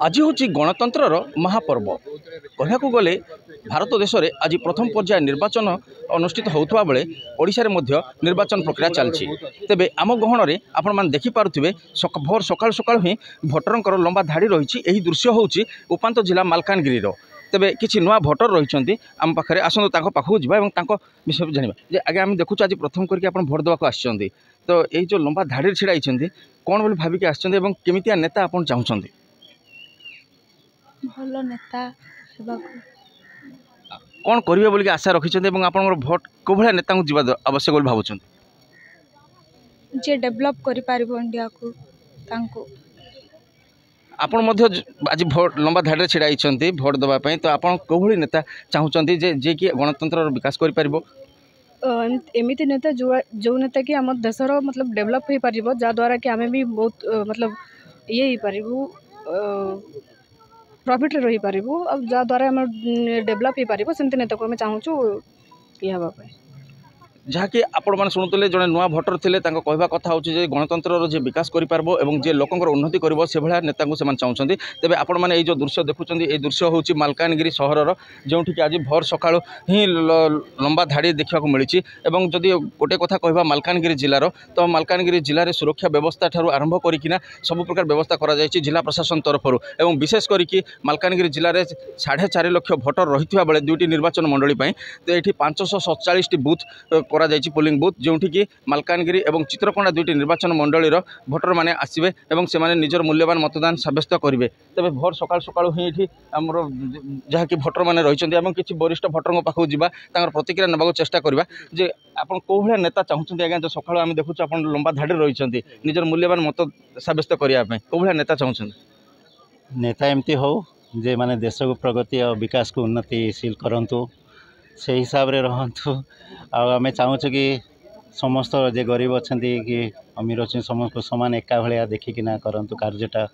आज हूँ गणतंत्र महापर्व कहवाक गले भारत देश में आज प्रथम पर्याय निर्वाचन अनुष्ठित होता बेले ओडिशा रे मध्य निर्वाचन प्रक्रिया चलती तेबे आम गहन में आपण मैंने देखिपे भोर सकाल सकाल ही भोटर लंबा धाड़ी रही दृश्य हूँ उपांत जिला मालकानगिरी तेबे किसी नुआ भोटर रही आम पाखे आसतु पाखक जावा विषय जाना जे आगे आम देखुँ आज प्रथम करके भोट देवाक आसछन्ती तो यही जो लंबा धाड़ी छिड़ा कौन बोली भाविक आमतिया नेता आप चाहते भल नेता कौन करेंगे बोल आशा रखिंट आप भोट कौ भाया नेता को जीवा आवश्यक बोली भावुं जे डेभलप कर इंडिया को तांको आपण मध्य आज भोट लंबा धाड़ी छिड़ा भोट देवाई तो आप कौ भाई नेता चाहते जे कि गणतंत्र विकास कर एमती नेता जो नेता कि आम देशर मतलब डेभलप हो पार जहाँद्वारा कि आम भी बहुत मतलब ये हो पार प्रॉफिट रही पारू जहाँद्वारा आम डेभलप हो पार सेमती नेता को आम चाहूँ ये हाँपाई जहाँकि आपण मैंने शुणुले जड़े नुआ भोटर थे कहवा कथा हूँ गणतंत्र जे विकास कर जे लोकर उन्नति कर नेता को चाहते तेज आपण मैंने जो दृश्य देखुं ये दृश्य हूँ मालकानगिरी सहर जो आज भोर सका ही लंबा धाड़ी देखा मिली जदि गोटे कथा कहवा मालकानगिरी जिलार तो मालकानगिरी जिले में सुरक्षा व्यवस्था ठार आरंभ करना सब प्रकार व्यवस्था कर जिला प्रशासन तरफ विशेष करके मालकानगिरी जिले में 4.5 लाख भोटर रही बेले 2टी निर्वाचन मंडली तो ये 547 बूथ करा पोलिंग बूथ जो कि मालकानगिरी और चित्रकोंडा 2टी निर्वाचन मंडलीर भोटर मैंने आसवे और निजर मूल्यवान मतदान सब्यस्त करेंगे तेज भोर सकाल सकाल ही आमर जहाँकि भोटर मैंने रही किसी वरिष्ठ भोटर पाखक जावा प्रतिक्रिया नाक चेष्टा करवा जे आप कौ भाया नेता चाहते आज्ञा जो सका आम देखुँ आप लंबा धाड़ी रही निजर मूल्यवान मत सब्यस्त करने कौ भाया नेता चाहते नेता एमती हो जे माने देश को प्रगति और विकास को उन्नतिशील करंतु से हिसाब रे रहंतु आम चाहूँ कि समस्त जे गरीब अच्छा कि अमीर अच्छे समस्त को समान एका भाया देखिकिना करंतु कार्यटा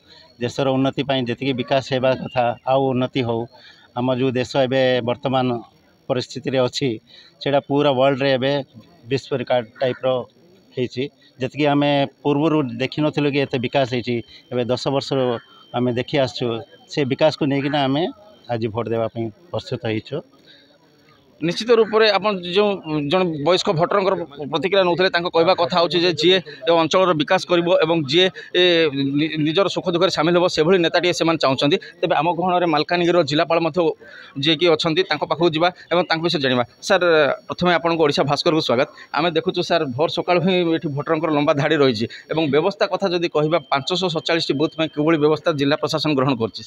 देशर उन्नति जी विकास होगा कथा आउ उन्नति हो आम जो देश एवं वर्तमान परिस्थिति अच्छी से पूरा वर्ल्ड रे एबे विश्व रिकॉर्ड टाइप जी आम पूर्व देखी नु कि एत विकास होती 10 वर्ष आम देखी आसु से विकास को लेकिन आम आज भोट देवाई प्रस्तुत हो निश्चित रूप से आप जो जन वयस्क भोटर प्रतिक्रिया नौते कहवा कथा हूँ जी अंचल विकास कर जी निजर सुख दुख सामिल हो से नेताटे से चाहते तेज आम गहन में मालकानगिरी जिलापाल जी कि अच्छा पाखक जावा विषय जाना सार प्रथम आपको ओडिशा भास्कर को स्वागत आम देखुँ सार भोर सका ही ये भोटर लंबा धाड़ी रही व्यवस्था कथा जब कह 547 बूथ में किभली व्यवस्था जिला प्रशासन ग्रहण कर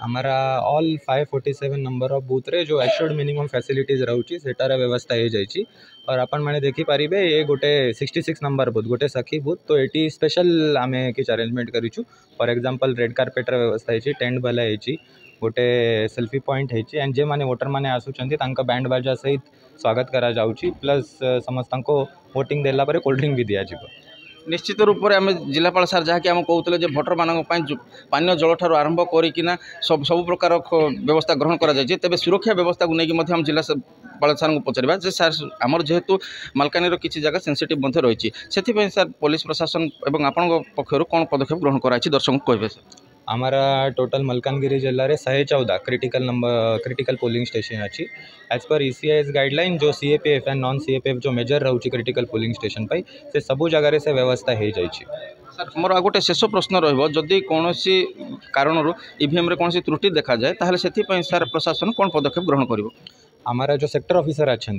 हमारा ऑल 547 नंबर ऑफ बूथ रे जो एश्योर्ड मिनिमम फैसिलिटीज रहउची सेटार व्यवस्था हो जाइए और आपण मैंने देखी पारे ये गोटे 66 नंबर बूथ गोटे सखी बूथ तो ये स्पेशल आम किसी अरेंजमेंट करूँ फॉर एग्जांपल रेड कार्पेटर व्यवस्था होती टेंट वाला होती गोटे सेल्फी पॉइंट होती एंड जे माने वोटर मैंने आसुँच बैंड बाजा सहित स्वागत करा जाउची प्लस समस्त को वोटिंग देला परे कोल्ड ड्रिंक भी दिया जाए निश्चित रूप से आम जिलापाल सार जहाँकि आम कहते भोटर मान पानीय जल ठार आरंभ करना सब प्रकार व्यवस्था ग्रहण कर तेज सुरक्षा व्यवस्था को लेकिन जिलापाल सार को पचारा जे सार आमर जेहेतु मालकानगिरी किसी जगह सेंसिटिव रही से सार पुलिस प्रशासन और आपण पक्षर कौन पदक्षेप ग्रहण कराई दर्शक को कहे हमारा टोटल मलकानगिरी जिले में 114 क्रिटिकल पोलिंग स्टेशन अच्छी एज पर ECIS गाइडलाइन जो CAPF एंड नॉन CAPF जो मेजर रोचे क्रिटिकल पोलिंग स्टेशन पाई से सबू जगह से व्यवस्था हो जाइए सर मोर आ गोटे शेष प्रश्न रही कौन कारण EVM रे कौन त्रुटि देखा जाए ताहले सेथिपई सार प्रशासन कौन पदक्षेप ग्रहण करिवो हमारा जो सेक्टर ऑफिसर अच्छा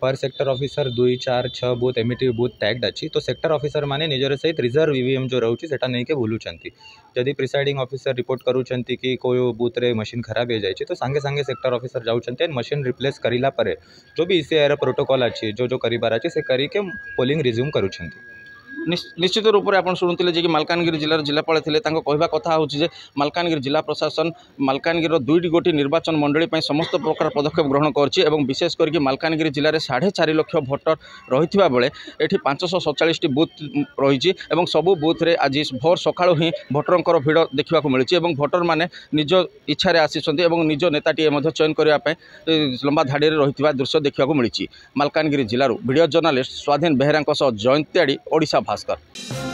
पर सेक्टर ऑफिसर 2, 4, 6 बूथ एमती बूथ टैग्ड अच्छी तो सेक्टर ऑफिसर माने निजर सहित रिजर्व EVM जो रोचे सेटा नहीं के बुलूचंती जदि प्रिसाइडिंग ऑफिसर रिपोर्ट करूचंती कि कोई बूथ रे मशीन खराब हो जाए तो सांगे सांगे सेक्टर ऑफिसर जाऊँच मशीन रिप्लेस करिला परे जो भी ECI प्रोटोकॉल अच्छी जो करिबार अच्छी से करी के पोलिंग रिज्यूम करूछंती निश्चित रूप से आप शुणुते कि मालकानगिरी जिलार जिलापाल थे कहवा कथा हूँ मालकानगिरी जिला प्रशासन मालकानगिरी 2टी गोटी निर्वाचन मंडली समस्त प्रकार पदक्षेप ग्रहण कर विशेष करके मालकानगिरी जिले में 4.5 लाख भोटर रही बेले ये 547 बूथ रही सबू बूथ रे आज भोर सका ही भोटर भिड़ देखा मिली भोटर मैंने निज इच्छा आसी निज नेताटी चयन करने लंबा धाड़ी रही दृश्य देखा मिली मालकानगिरी जिलूर वीडियो जर्नालीस्ट स्वाधीन बेहेरा जयंती ओडिशा भास्कर।